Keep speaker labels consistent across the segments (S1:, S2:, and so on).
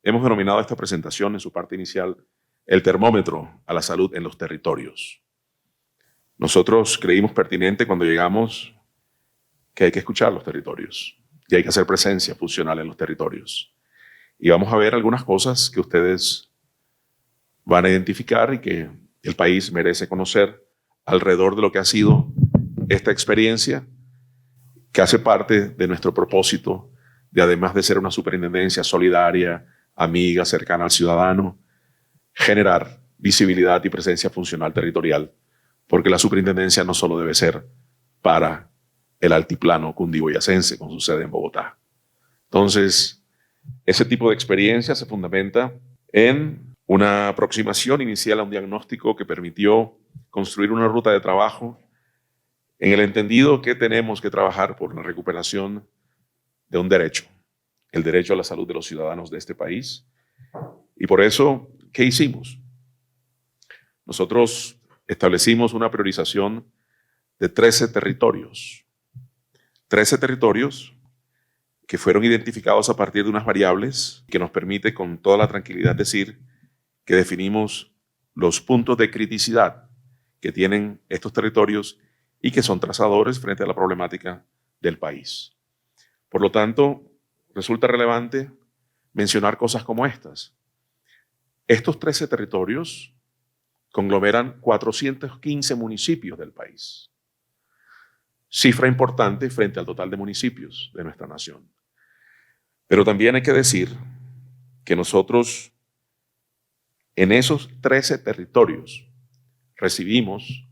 S1: hemos denominado esta presentación en su parte inicial el termómetro a la salud en los territorios. Nosotros creímos pertinente cuando llegamos que hay que escuchar los territorios y hay que hacer presencia funcional en los territorios. Y vamos a ver algunas cosas que ustedes van a identificar y que el país merece conocer alrededor de lo que ha sido esta experiencia, que hace parte de nuestro propósito de, además de ser una superintendencia solidaria, amiga, cercana al ciudadano, generar visibilidad y presencia funcional territorial, porque la superintendencia no solo debe ser para el altiplano cundiboyacense con su sede en Bogotá. Entonces, ese tipo de experiencia se fundamenta en una aproximación inicial a un diagnóstico que permitió construir una ruta de trabajo en el entendido que tenemos que trabajar por la recuperación de un derecho, el derecho a la salud de los ciudadanos de este país. Y por eso, ¿qué hicimos? Nosotros establecimos una priorización de 13 territorios. 13 territorios que fueron identificados a partir de unas variables que nos permite con toda la tranquilidad decir que definimos los puntos de criticidad que tienen estos territorios y que son trazadores frente a la problemática del país. Por lo tanto, resulta relevante mencionar cosas como estas. Estos 13 territorios conglomeran 415 municipios del país. Cifra importante frente al total de municipios de nuestra nación. Pero también hay que decir que nosotros en esos 13 territorios recibimos,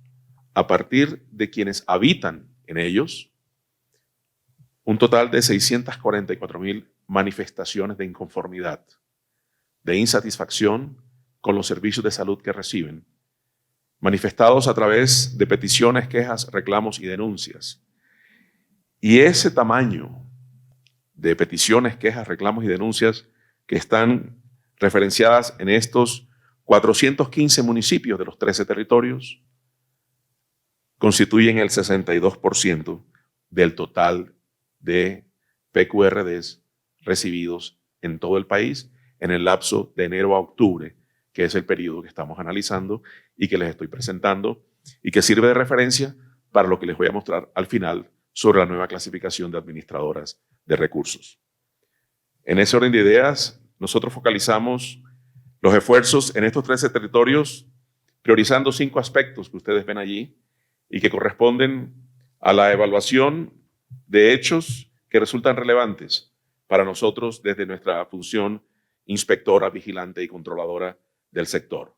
S1: a partir de quienes habitan en ellos, un total de 644,000 manifestaciones de inconformidad, de insatisfacción con los servicios de salud que reciben, manifestados a través de peticiones, quejas, reclamos y denuncias. Y ese tamaño de peticiones, quejas, reclamos y denuncias que están referenciadas en estos 415 municipios de los 13 territorios constituyen el 62% del total de PQRDs recibidos en todo el país en el lapso de enero a octubre, que es el periodo que estamos analizando y que les estoy presentando y que sirve de referencia para lo que les voy a mostrar al final sobre la nueva clasificación de administradoras de recursos. En ese orden de ideas, nosotros focalizamos los esfuerzos en estos 13 territorios, priorizando 5 aspectos que ustedes ven allí y que corresponden a la evaluación de hechos que resultan relevantes para nosotros desde nuestra función inspectora, vigilante y controladora del sector.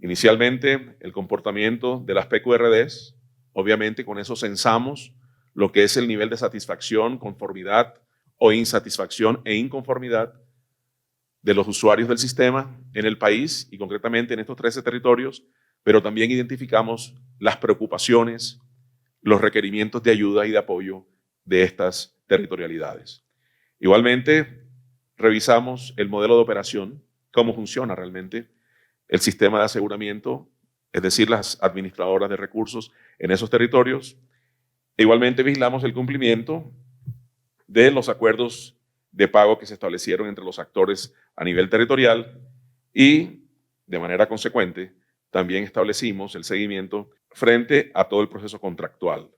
S1: Inicialmente, el comportamiento de las PQRDs, obviamente con eso censamos lo que es el nivel de satisfacción, conformidad o insatisfacción e inconformidad de los usuarios del sistema en el país y concretamente en estos 13 territorios, pero también identificamos las preocupaciones, los requerimientos de ayuda y de apoyo de estas territorialidades. Igualmente, revisamos el modelo de operación, cómo funciona realmente el sistema de aseguramiento, es decir, las administradoras de recursos en esos territorios. Igualmente vigilamos el cumplimiento de los acuerdos de pago que se establecieron entre los actores a nivel territorial y, de manera consecuente, también establecimos el seguimiento frente a todo el proceso contractual.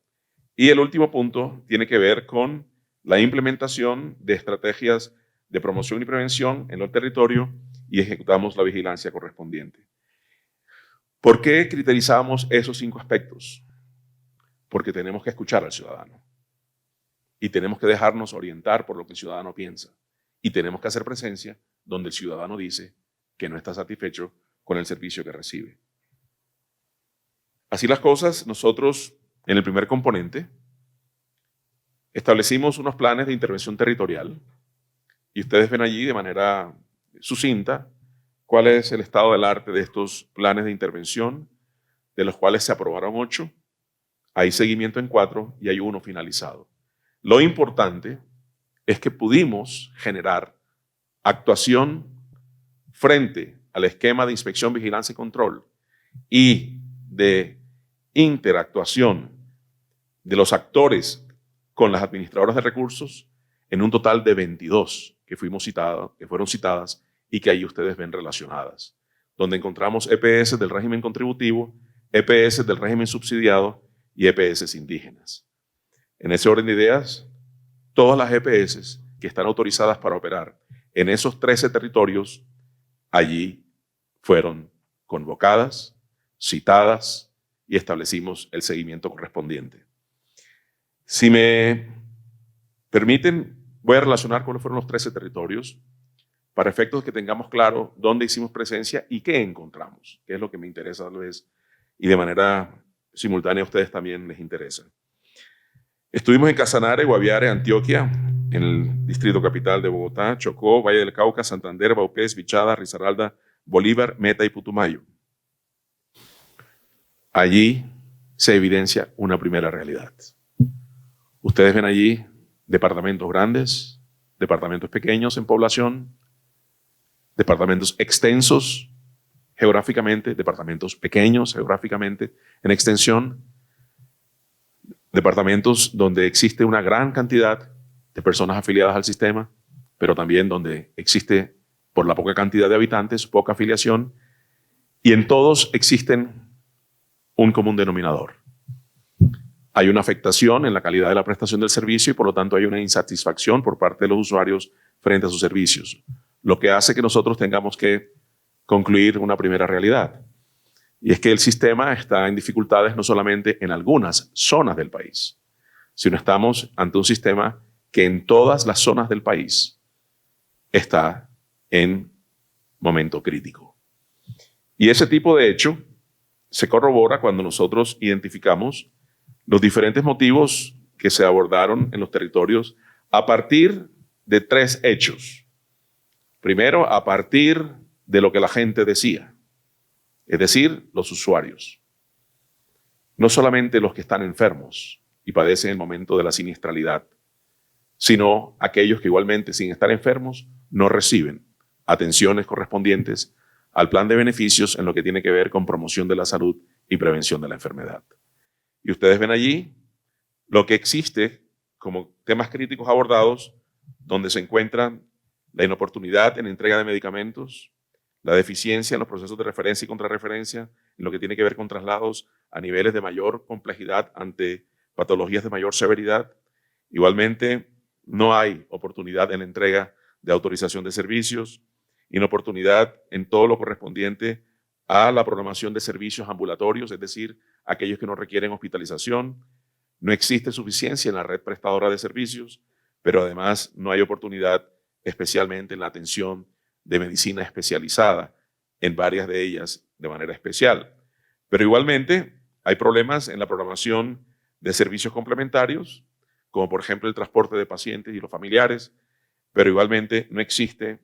S1: Y el último punto tiene que ver con la implementación de estrategias de promoción y prevención en el territorio y ejecutamos la vigilancia correspondiente. ¿Por qué criterizamos esos 5 aspectos? Porque tenemos que escuchar al ciudadano y tenemos que dejarnos orientar por lo que el ciudadano piensa y tenemos que hacer presencia donde el ciudadano dice que no está satisfecho con el servicio que recibe. Así las cosas, nosotros en el primer componente establecimos unos planes de intervención territorial y ustedes ven allí de manera sucinta cuál es el estado del arte de estos planes de intervención, de los cuales se aprobaron 8, hay seguimiento en 4 y hay 1 finalizado. Lo importante es que pudimos generar actuación frente al esquema de inspección, vigilancia y control y de interactuación de los actores con las administradoras de recursos en un total de 22 que fueron citadas y que ahí ustedes ven relacionadas, donde encontramos EPS del régimen contributivo, EPS del régimen subsidiado y EPS indígenas. En ese orden de ideas, todas las EPS que están autorizadas para operar en esos 13 territorios, allí fueron convocadas, citadas y establecimos el seguimiento correspondiente. Si me permiten, voy a relacionar cuáles fueron los 13 territorios para efectos que tengamos claro dónde hicimos presencia y qué encontramos, que es lo que me interesa tal vez, y de manera simultánea a ustedes también les interesa. Estuvimos en Casanare, Guaviare, Antioquia, en el distrito capital de Bogotá, Chocó, Valle del Cauca, Santander, Vaupés, Vichada, Risaralda, Bolívar, Meta y Putumayo. Allí se evidencia una primera realidad. Ustedes ven allí departamentos grandes, departamentos pequeños en población, departamentos extensos geográficamente, departamentos pequeños geográficamente en extensión, departamentos donde existe una gran cantidad de personas afiliadas al sistema, pero también donde existe, por la poca cantidad de habitantes, poca afiliación, y en todos existen un común denominador. Hay una afectación en la calidad de la prestación del servicio y por lo tanto hay una insatisfacción por parte de los usuarios frente a sus servicios, lo que hace que nosotros tengamos que concluir una primera realidad. Y es que el sistema está en dificultades no solamente en algunas zonas del país, sino estamos ante un sistema que en todas las zonas del país está en momento crítico. Y ese tipo de hecho se corrobora cuando nosotros identificamos los diferentes motivos que se abordaron en los territorios a partir de 3 hechos. Primero, a partir de lo que la gente decía, es decir, los usuarios. No solamente los que están enfermos y padecen el momento de la siniestralidad, sino aquellos que igualmente, sin estar enfermos, no reciben atenciones correspondientes al plan de beneficios en lo que tiene que ver con promoción de la salud y prevención de la enfermedad. Y ustedes ven allí lo que existe como temas críticos abordados, donde se encuentran la inoportunidad en la entrega de medicamentos, la deficiencia en los procesos de referencia y contrarreferencia, en lo que tiene que ver con traslados a niveles de mayor complejidad ante patologías de mayor severidad. Igualmente, no hay oportunidad en la entrega de autorización de servicios, inoportunidad en todo lo correspondiente a la programación de servicios ambulatorios, es decir, aquellos que no requieren hospitalización. No existe suficiencia en la red prestadora de servicios, pero además no hay oportunidad especialmente en la atención de medicina especializada, en varias de ellas de manera especial. Pero igualmente hay problemas en la programación de servicios complementarios, como por ejemplo el transporte de pacientes y los familiares, pero igualmente no existe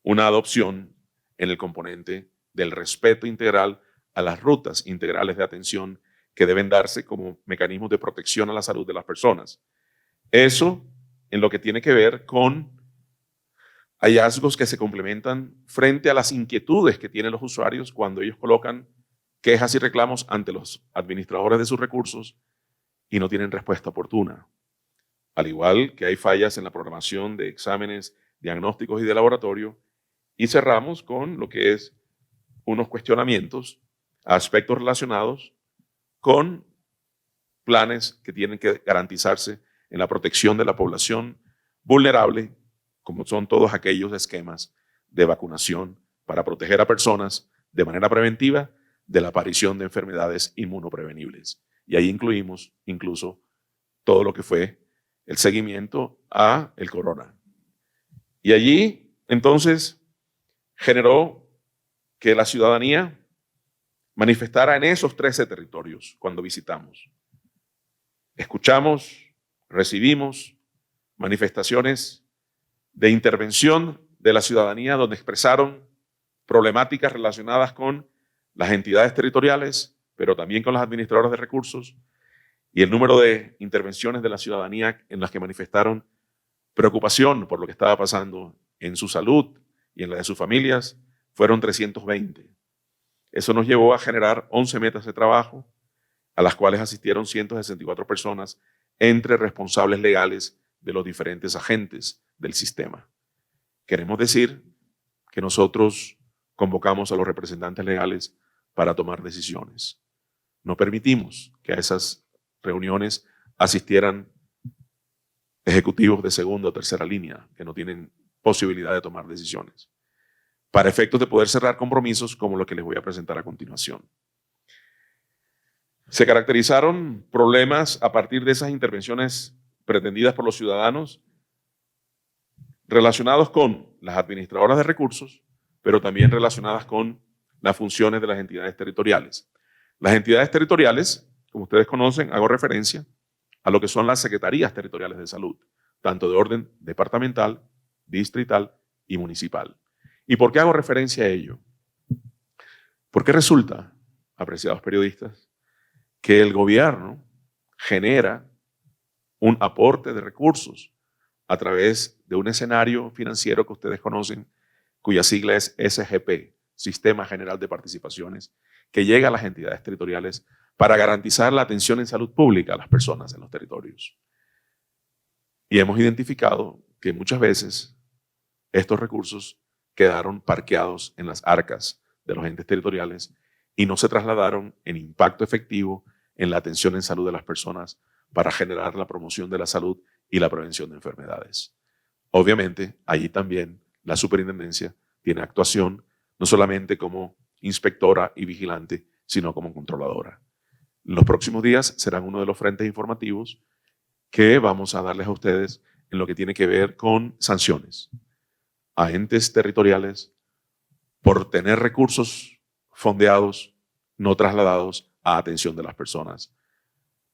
S1: una adopción en el componente del respeto integral a las rutas integrales de atención que deben darse como mecanismos de protección a la salud de las personas. Eso en lo que tiene que ver con hallazgos que se complementan frente a las inquietudes que tienen los usuarios cuando ellos colocan quejas y reclamos ante los administradores de sus recursos y no tienen respuesta oportuna. Al igual que hay fallas en la programación de exámenes diagnósticos y de laboratorio, y cerramos con lo que es unos cuestionamientos a aspectos relacionados con planes que tienen que garantizarse en la protección de la población vulnerable, como son todos aquellos esquemas de vacunación para proteger a personas de manera preventiva de la aparición de enfermedades inmunoprevenibles. Y ahí incluimos incluso todo lo que fue el seguimiento a el corona. Y allí, entonces, generó que la ciudadanía manifestara en esos 13 territorios cuando visitamos. Escuchamos, recibimos manifestaciones de intervención de la ciudadanía donde expresaron problemáticas relacionadas con las entidades territoriales, pero también con las administradoras de recursos, y el número de intervenciones de la ciudadanía en las que manifestaron preocupación por lo que estaba pasando en su salud y en la de sus familias fueron 320. Eso nos llevó a generar 11 metas de trabajo, a las cuales asistieron 164 personas, entre responsables legales de los diferentes agentes del sistema. Queremos decir que nosotros convocamos a los representantes legales para tomar decisiones. No permitimos que a esas reuniones asistieran ejecutivos de segunda o tercera línea que no tienen posibilidad de tomar decisiones, para efectos de poder cerrar compromisos como lo que les voy a presentar a continuación. Se caracterizaron problemas a partir de esas intervenciones pretendidas por los ciudadanos relacionados con las administradoras de recursos, pero también relacionadas con las funciones de las entidades territoriales. Las entidades territoriales, como ustedes conocen, hago referencia a lo que son las secretarías territoriales de salud, tanto de orden departamental, distrital y municipal. ¿Y por qué hago referencia a ello? Porque resulta, apreciados periodistas, que el gobierno genera un aporte de recursos a través de un escenario financiero que ustedes conocen, cuya sigla es SGP, Sistema General de Participaciones, que llega a las entidades territoriales para garantizar la atención en salud pública a las personas en los territorios. Y hemos identificado que muchas veces estos recursos quedaron parqueados en las arcas de los entes territoriales y no se trasladaron en impacto efectivo en la atención en salud de las personas para generar la promoción de la salud y la prevención de enfermedades. Obviamente, allí también la superintendencia tiene actuación no solamente como inspectora y vigilante, sino como controladora. Los próximos días serán uno de los frentes informativos que vamos a darles a ustedes en lo que tiene que ver con sanciones a entes territoriales por tener recursos fondeados no trasladados a atención de las personas,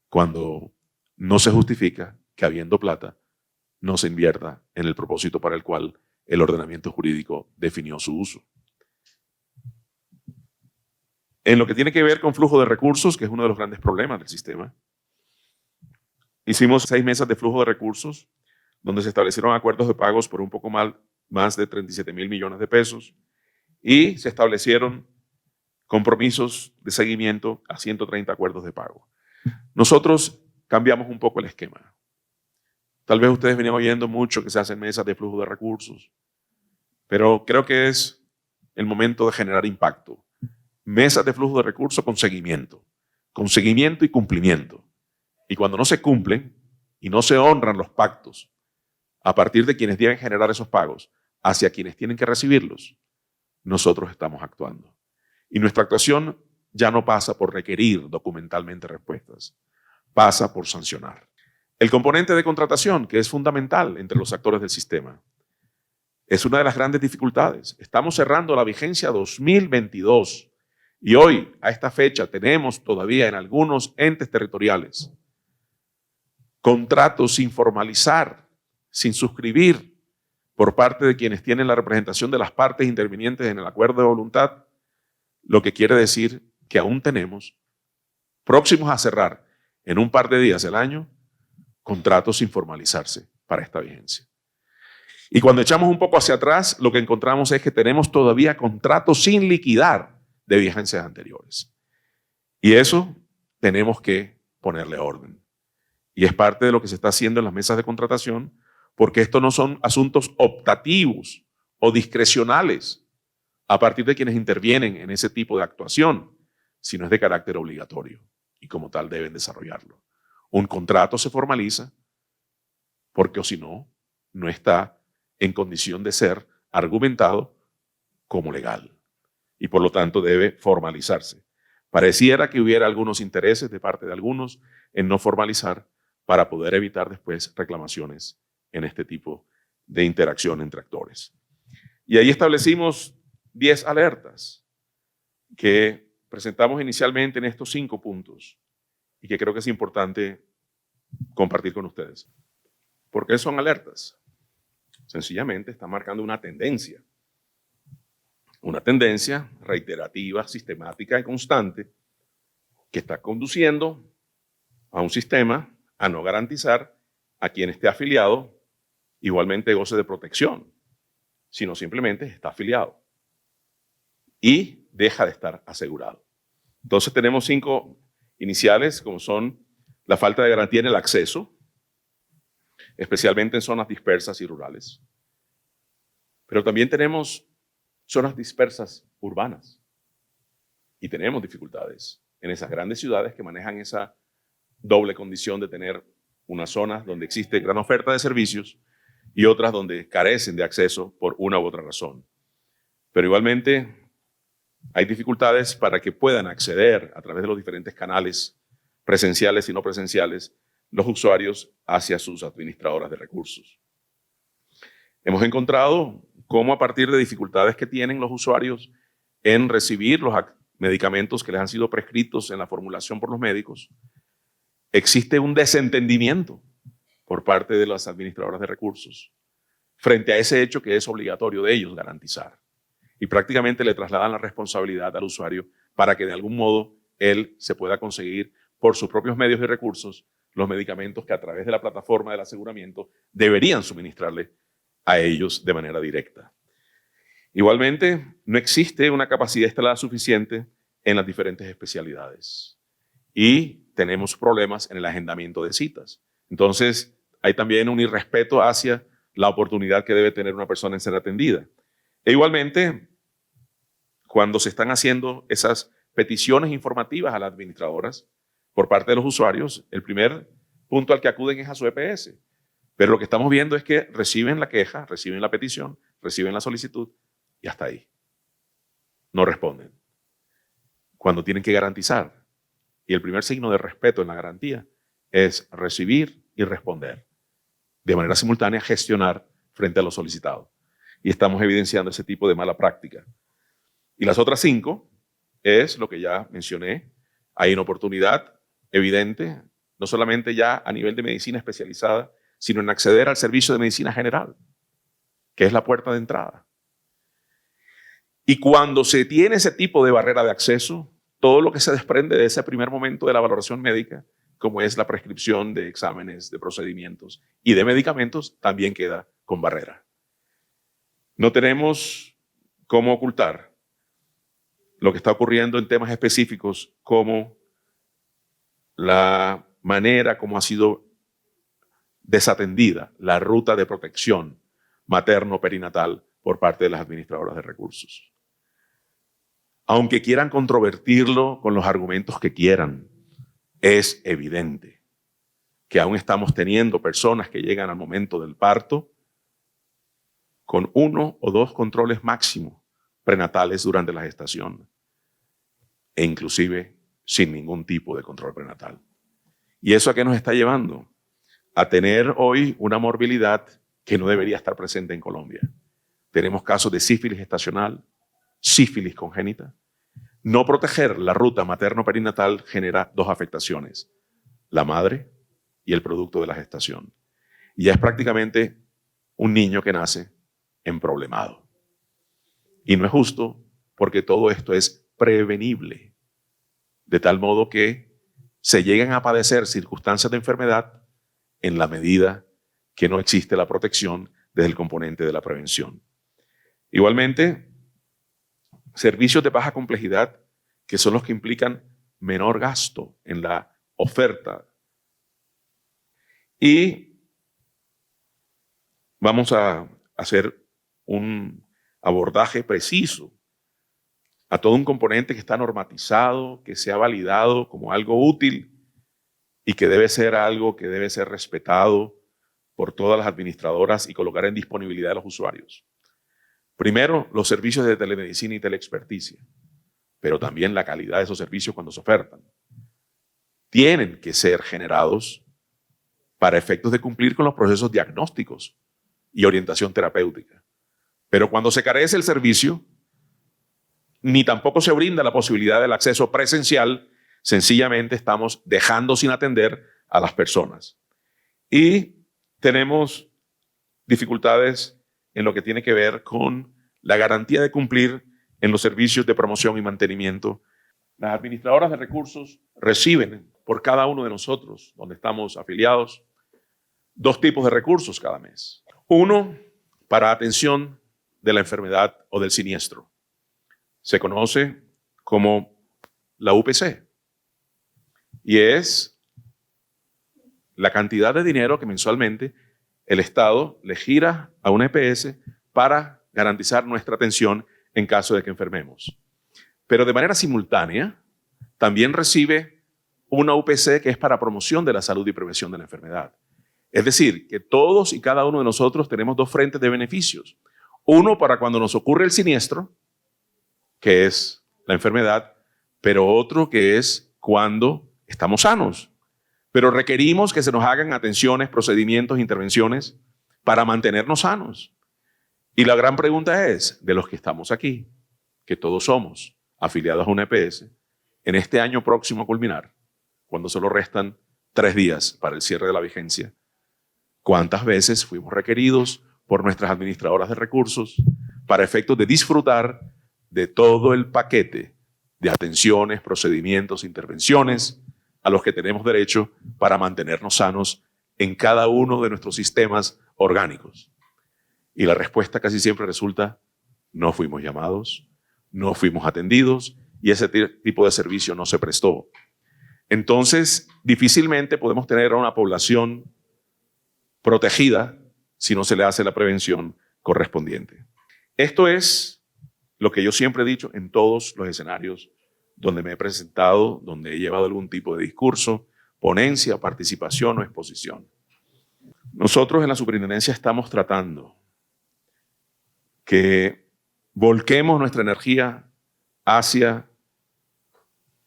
S1: cuando no se justifica que habiendo plata no se invierta en el propósito para el cual el ordenamiento jurídico definió su uso. En lo que tiene que ver con flujo de recursos, que es uno de los grandes problemas del sistema, hicimos 6 mesas de flujo de recursos, donde se establecieron acuerdos de pagos por un poco más de 37,000 millones de pesos y se establecieron compromisos de seguimiento a 130 acuerdos de pago. Nosotros cambiamos un poco el esquema. Tal vez ustedes venían oyendo mucho que se hacen mesas de flujo de recursos, pero creo que es el momento de generar impacto. Mesas de flujo de recursos con seguimiento y cumplimiento. Y cuando no se cumplen y no se honran los pactos a partir de quienes deben generar esos pagos hacia quienes tienen que recibirlos, nosotros estamos actuando. Y nuestra actuación ya no pasa por requerir documentalmente respuestas, pasa por sancionar. El componente de contratación, que es fundamental entre los actores del sistema, es una de las grandes dificultades. Estamos cerrando la vigencia 2022 y hoy, a esta fecha, tenemos todavía en algunos entes territoriales contratos sin formalizar, sin suscribir por parte de quienes tienen la representación de las partes intervinientes en el acuerdo de voluntad, lo que quiere decir que aún tenemos próximos a cerrar en un par de días del año contratos sin formalizarse para esta vigencia. Y cuando echamos un poco hacia atrás, lo que encontramos es que tenemos todavía contratos sin liquidar de vigencias anteriores. Y eso tenemos que ponerle orden. Y es parte de lo que se está haciendo en las mesas de contratación, porque estos no son asuntos optativos o discrecionales a partir de quienes intervienen en ese tipo de actuación, sino es de carácter obligatorio y como tal deben desarrollarlo. Un contrato se formaliza porque o si no, no está en condición de ser argumentado como legal y por lo tanto debe formalizarse. Pareciera que hubiera algunos intereses de parte de algunos en no formalizar para poder evitar después reclamaciones en este tipo de interacción entre actores. Y ahí establecimos 10 alertas que presentamos inicialmente en estos 5 puntos y que creo que es importante compartir con ustedes. ¿Por qué son alertas? Sencillamente está marcando una tendencia reiterativa, sistemática y constante que está conduciendo a un sistema a no garantizar a quien esté afiliado igualmente goce de protección, sino simplemente está afiliado y deja de estar asegurado. Entonces tenemos 5 iniciales, como son la falta de garantía en el acceso, especialmente en zonas dispersas y rurales. Pero también tenemos zonas dispersas urbanas y tenemos dificultades en esas grandes ciudades que manejan esa doble condición de tener unas zonas donde existe gran oferta de servicios y otras donde carecen de acceso por una u otra razón. Pero igualmente hay dificultades para que puedan acceder a través de los diferentes canales presenciales y no presenciales los usuarios hacia sus administradoras de recursos. Hemos encontrado cómo a partir de dificultades que tienen los usuarios en recibir los medicamentos que les han sido prescritos en la formulación por los médicos, existe un desentendimiento por parte de las administradoras de recursos frente a ese hecho que es obligatorio de ellos garantizar. Y prácticamente le trasladan la responsabilidad al usuario para que de algún modo él se pueda conseguir por sus propios medios y recursos los medicamentos que a través de la plataforma del aseguramiento deberían suministrarle a ellos de manera directa. Igualmente, no existe una capacidad instalada suficiente en las diferentes especialidades y tenemos problemas en el agendamiento de citas. Entonces, hay también un irrespeto hacia la oportunidad que debe tener una persona en ser atendida. E igualmente, cuando se están haciendo esas peticiones informativas a las administradoras por parte de los usuarios, el primer punto al que acuden es a su EPS. Pero lo que estamos viendo es que reciben la queja, reciben la petición, reciben la solicitud y hasta ahí. No responden. Cuando tienen que garantizar. Y el primer signo de respeto en la garantía es recibir y responder. De manera simultánea, gestionar frente a lo solicitado. Y estamos evidenciando ese tipo de mala práctica. Y las otras 5 es lo que ya mencioné. Hay una oportunidad evidente, no solamente ya a nivel de medicina especializada, sino en acceder al servicio de medicina general, que es la puerta de entrada. Y cuando se tiene ese tipo de barrera de acceso, todo lo que se desprende de ese primer momento de la valoración médica, como es la prescripción de exámenes, de procedimientos y de medicamentos, también queda con barrera. No tenemos cómo ocultar lo que está ocurriendo en temas específicos como la manera como ha sido desatendida la ruta de protección materno-perinatal por parte de las administradoras de recursos. Aunque quieran controvertirlo con los argumentos que quieran, es evidente que aún estamos teniendo personas que llegan al momento del parto con 1 o 2 controles máximos prenatales durante la gestación e inclusive sin ningún tipo de control prenatal. ¿Y eso a qué nos está llevando? A tener hoy una morbilidad que no debería estar presente en Colombia. Tenemos casos de sífilis gestacional, sífilis congénita. No proteger la ruta materno-perinatal genera 2 afectaciones, la madre y el producto de la gestación. Y ya es prácticamente un niño que nace emproblemado. Y no es justo porque todo esto es prevenible, de tal modo que se llegan a padecer circunstancias de enfermedad en la medida que no existe la protección desde el componente de la prevención. Igualmente, servicios de baja complejidad, que son los que implican menor gasto en la oferta. Y vamos a hacer un abordaje preciso a todo un componente que está normatizado, que se ha validado como algo útil y que debe ser algo que debe ser respetado por todas las administradoras y colocar en disponibilidad de los usuarios. Primero, los servicios de telemedicina y teleexperticia, pero también la calidad de esos servicios cuando se ofertan. Tienen que ser generados para efectos de cumplir con los procesos diagnósticos y orientación terapéutica. Pero cuando se carece el servicio, ni tampoco se brinda la posibilidad del acceso presencial, sencillamente estamos dejando sin atender a las personas. Y tenemos dificultades en lo que tiene que ver con la garantía de cumplir en los servicios de promoción y mantenimiento. Las administradoras de recursos reciben por cada uno de nosotros, donde estamos afiliados, 2 tipos de recursos cada mes. Uno, para atención de la enfermedad o del siniestro. Se conoce como la UPC y es la cantidad de dinero que mensualmente el Estado le gira a una EPS para garantizar nuestra atención en caso de que enfermemos. Pero de manera simultánea, también recibe una UPC que es para promoción de la salud y prevención de la enfermedad. Es decir, que todos y cada uno de nosotros tenemos dos frentes de beneficios. Uno para cuando nos ocurre el siniestro, que es la enfermedad, pero otro que es cuando estamos sanos. Pero requerimos que se nos hagan atenciones, procedimientos, intervenciones para mantenernos sanos. Y la gran pregunta es, de los que estamos aquí, que todos somos afiliados a una EPS, en este año próximo a culminar, cuando solo restan 3 días para el cierre de la vigencia, ¿cuántas veces fuimos requeridos por nuestras administradoras de recursos para efectos de disfrutar de todo el paquete de atenciones, procedimientos, intervenciones a los que tenemos derecho para mantenernos sanos en cada uno de nuestros sistemas orgánicos? Y la respuesta casi siempre resulta: no fuimos llamados, no fuimos atendidos y ese tipo de servicio no se prestó. Entonces, difícilmente podemos tener a una población protegida si no se le hace la prevención correspondiente. Esto es lo que yo siempre he dicho en todos los escenarios donde me he presentado, donde he llevado algún tipo de discurso, ponencia, participación o exposición. Nosotros en la superintendencia estamos tratando que volquemos nuestra energía hacia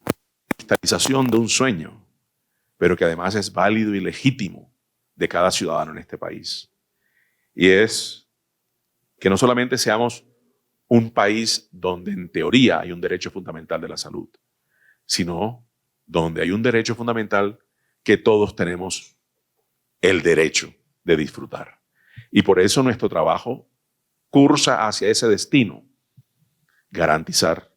S1: la cristalización de un sueño, pero que además es válido y legítimo de cada ciudadano en este país. Y es que no solamente seamos un país donde en teoría hay un derecho fundamental de la salud, sino donde hay un derecho fundamental que todos tenemos el derecho de disfrutar. Y por eso nuestro trabajo cursa hacia ese destino: garantizar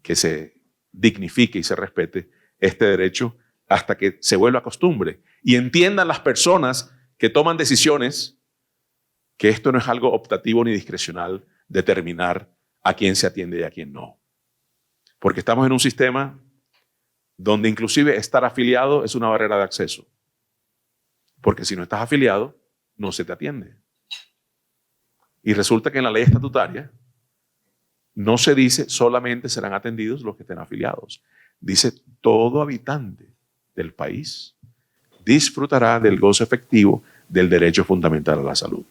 S1: que se dignifique y se respete este derecho hasta que se vuelva costumbre y entiendan las personas que toman decisiones que esto no es algo optativo ni discrecional, determinar a quién se atiende y a quién no. Porque estamos en un sistema donde inclusive estar afiliado es una barrera de acceso. Porque si no estás afiliado, no se te atiende. Y resulta que en la ley estatutaria no se dice solamente serán atendidos los que estén afiliados. Dice todo habitante del país disfrutará del gozo efectivo del derecho fundamental a la salud.